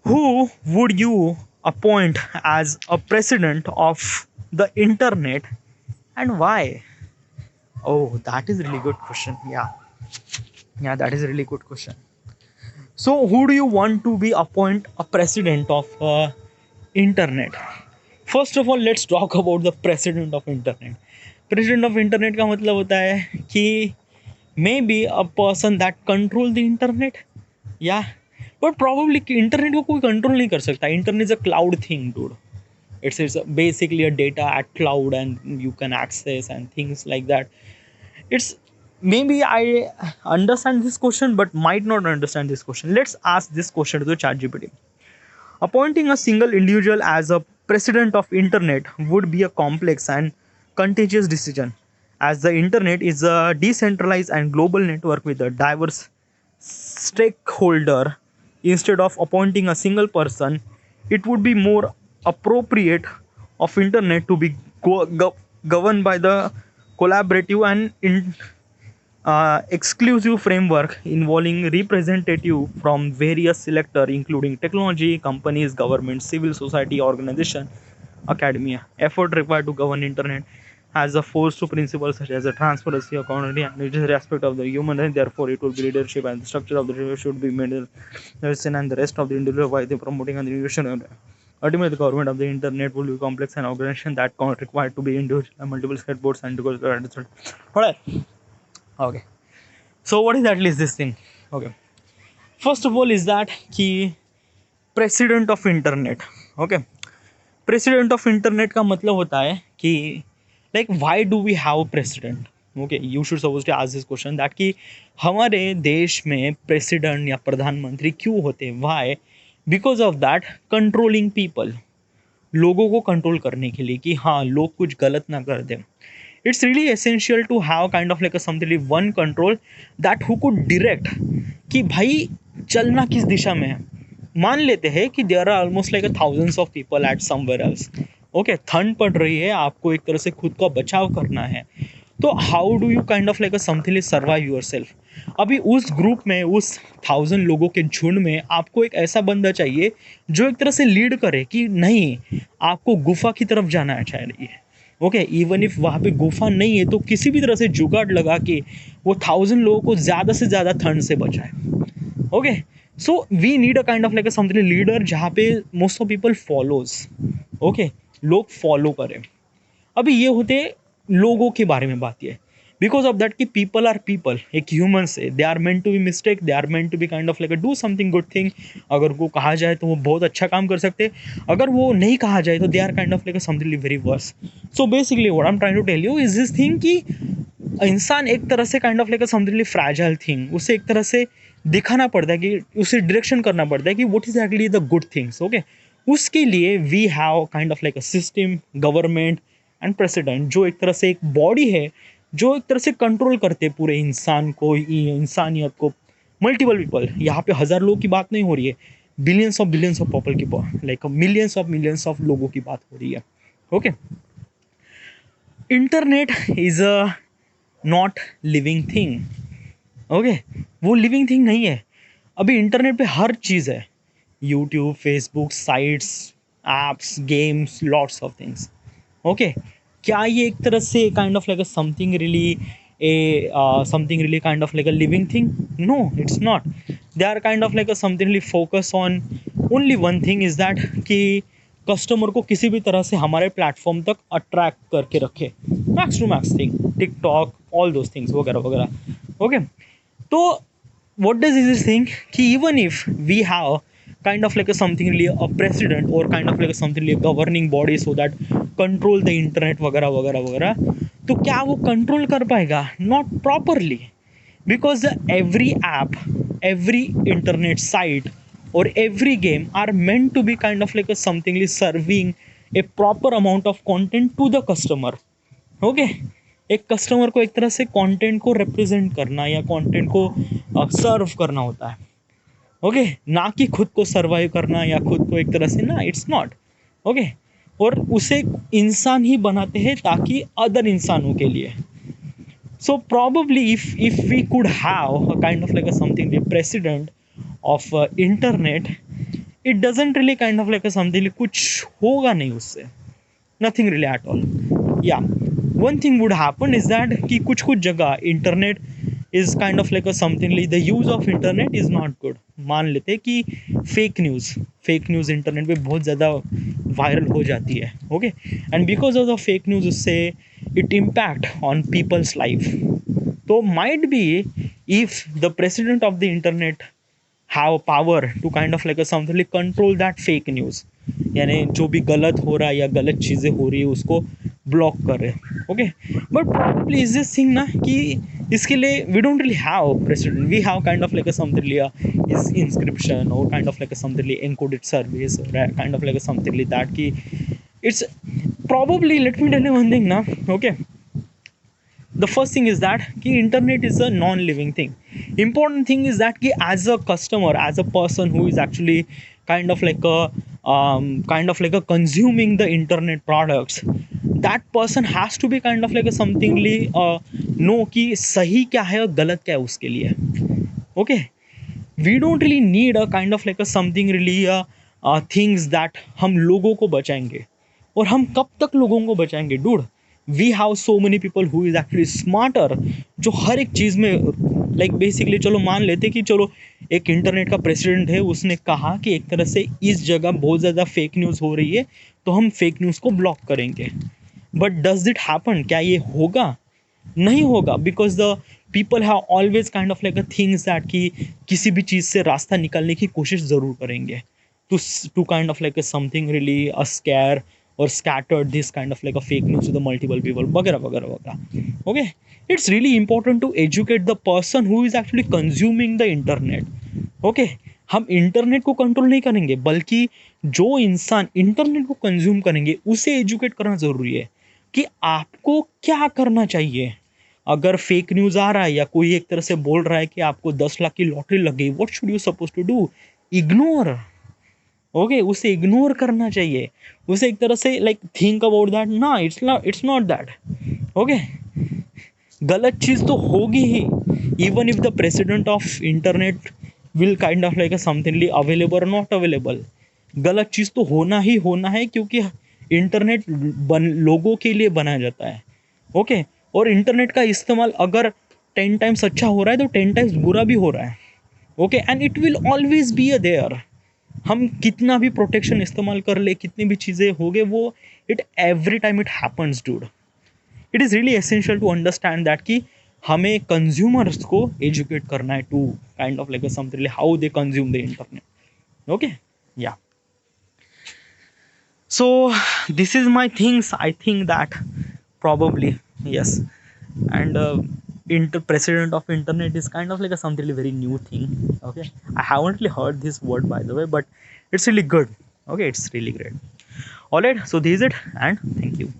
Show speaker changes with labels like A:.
A: Who would you appoint as a president of the internet and why? Oh, that is really good question. Yeah, that is a really good question. So, who do you want to be appoint a president of internet? First of all, let's talk about the president of internet. President of internet का मतलब होता है कि maybe a person that control the internet. Yeah, but probably internet को कोई control नहीं कर सकता. Internet is a cloud thing, dude. It's basically a data at cloud and you can access and things like that. It's maybe I understand this question but might not understand this question. Let's ask this question to the ChatGPT. Appointing a single individual as a president of internet would be a complex and contentious decision, as the internet is a decentralized and global network with a diverse stakeholder. Instead of appointing a single person, it would be more appropriate of internet to be governed by the collaborative and exclusive framework involving representative from various sectors including technology companies, government, civil society organization, academia. Effort required to govern internet has a force to principles such as a transparency, accountability, and respect of the human right. Therefore, it will be leadership and the structure of the leadership should be made and the rest of the individual by the promoting and the innovation. Ultimately, the government of the internet will be complex and organization that required to be individual and multiple skateboards and to alright. Okay. So what exactly is this thing? Okay. First of all, is that key president of internet. Okay. President of internet का मतलब होता है कि like why do we have president? Okay, you should supposed to ask this question that कि हमारे देश में president या प्रधानमंत्री क्यों होते हैं? Why? Because of that controlling people. लोगों को कंट्रोल करने के लिए कि हाँ लोग कुछ गलत ना कर दें. It's really essential to have kind of like a something like one control that who could direct कि भाई चलना किस दिशा में है. मान लेते हैं कि there are almost like thousands of people at somewhere else. Okay, ठंड पड़ रही है, आपको एक तरह से खुद का बचाव करना है, तो how do you kind of like a something survive your self. अभी उस ग्रुप में, उस 1000 लोगों के झुंड में आपको एक ऐसा बंदा चाहिए जो एक तरह से लीड करे कि नहीं आपको गुफा की तरफ जाना चाहिए. ओके, इवन इफ वहाँ पे गुफा नहीं है तो किसी भी तरह से जुगाड़ लगा के वो 1000 लोगों को ज़्यादा से ज़्यादा ठंड से बचाए. Okay, so we need a kind of like a something leader जहाँ पे most of people follows. Okay, लोग फॉलो करें. अभी ये होते लोगों के बारे में बात है. बिकॉज ऑफ दैट कि पीपल आर पीपल, एक ह्यूमन से they are meant to be mistake, they are meant to be kind of like do something good thing. अगर वो कहा जाए तो वो बहुत अच्छा काम कर सकते, अगर वो नहीं कहा जाए तो they are kind of like something very worse. So basically what I am trying to tell you is this thing कि इंसान एक तरह से kind of like something fragile thing, उसे एक तरह से दिखाना पड़ता है कि उसे डायरेक्शन करना पड़ता है कि what is actually the good things. Okay, उसके लिए we have kind of like a system, government and president, जो एक तरह से एक बॉडी है जो एक तरह से कंट्रोल करते पूरे इंसान को, इंसानियत को, मल्टीपल पीपल. यहाँ पे हज़ार लोगों की बात नहीं हो रही है, बिलियंस ऑफ पीपल की, लाइक मिलियंस ऑफ लोगों की बात हो रही है. Okay, internet is a not living thing. Okay, वो लिविंग थिंग नहीं है. अभी इंटरनेट पे हर चीज़ है, YouTube, Facebook, sites, apps, games, lots of things. Okay, क्या ये एक तरह से kind of like a something really kind of like a living thing? No, it's not. They are kind of like a something really focus on only one thing is that कि customer को किसी भी तरह से हमारे platform तक attract करके रखे. Max to max thing, TikTok, all those things वगैरह वगैरह. ओके, तो what does this think कि even if we have kind of like a something really a president or kind of like a something like a governing body so that control the internet वगैरह वगैरह वगैरह, तो क्या वो control कर पाएगा? Not properly, because every app, every internet site or every game are meant to be kind of like a something like serving a proper amount of content to the customer. Okay, एक customer को एक तरह से content को represent करना या content को सर्व करना होता है. ओके, ना कि खुद को सर्वाइव करना या खुद को एक तरह से, ना, इट्स नॉट. ओके, और उसे इंसान ही बनाते हैं ताकि अदर इंसानों के लिए. So probably if we could have a kind of like a something the president of internet, it doesn't really kind of like a something, कुछ होगा नहीं उससे, nothing really at all. Yeah, one thing would happen is that कि कुछ जगह internet is kind of like a something like the use of internet is not good. मान लेते हैं कि फेक न्यूज़ इंटरनेट पे बहुत ज़्यादा वायरल हो जाती है, okay, and because of the fake news उससे it impact on people's life. तो might be if the president of the internet have power to kind of like something control that fake news, यानी जो भी गलत हो रहा है या गलत चीज़ें हो रही है उसको ब्लॉक कर रहे, okay. But probably is this thing ना कि इसके लिए we don't really have president, we have kind of like something is inscription or kind of like something encoded service kind of like something that कि it's probably, let me tell you one thing ना, okay. The first thing is that कि internet is a non-living thing. Important thing is that कि as a customer, as a person who is actually kind of like a consuming the internet products, that person has to be kind of like a something know कि सही क्या है और गलत क्या है उसके लिए, okay. We don't really need a kind of like a something really things that हम लोगों को बचाएंगे, और हम कब तक लोगों को बचाएंगे dude. We have so many people who is actually smarter, जो हर एक चीज़ में लाइक बेसिकली चलो मान लेते कि चलो एक इंटरनेट का प्रेसिडेंट है, उसने कहा कि एक तरह से इस जगह बहुत ज़्यादा फेक न्यूज़ हो रही है तो हम फेक न्यूज़ को ब्लॉक करेंगे. बट डज इट हैपन, क्या ये होगा? नहीं होगा, because the people have always kind of like a things that कि किसी भी चीज़ से रास्ता निकालने की कोशिश ज़रूर करेंगे to kind of like something really a scare or scattered this kind of like a fake news to the multiple people वगैरह वगैरह वगैरह, okay. It's really important to educate the person who is actually consuming the internet, okay. हम internet को control नहीं करेंगे, बल्कि जो इंसान इंटरनेट को कंज्यूम करेंगे उसे एजुकेट करना ज़रूरी है कि आपको क्या करना चाहिए. अगर फेक न्यूज़ आ रहा है या कोई एक तरह से बोल रहा है कि आपको 10 लाख की लॉटरी लग गई, what should you suppose to do? Ignore, okay. उसे इग्नोर करना चाहिए, उसे एक तरह से लाइक थिंक अबाउट दैट ना, इट्स नॉट दैट, ओके. गलत चीज़ तो होगी ही, even if the president of internet will kind of like something available or not available, गलत चीज़ तो होना ही होना है, क्योंकि इंटरनेट लोगों के लिए बनाया जाता है, ओके. और इंटरनेट का इस्तेमाल अगर 10 टाइम्स अच्छा हो रहा है तो 10 टाइम्स बुरा भी हो रहा है, okay. And it will always be a there. हम कितना भी प्रोटेक्शन इस्तेमाल कर ले, कितनी भी चीज़ें हो गए, वो it every time it happens dude. It is really essential to understand that कि हमें कंज्यूमर्स को एजुकेट करना है to kind of like something how they consume the internet, okay. या so this is my things. I think that probably yes, and president of internet is kind of like a something very new thing, okay. I haven't really heard this word by the way, but it's really good, okay. It's really great. All right, so this is it, and thank you.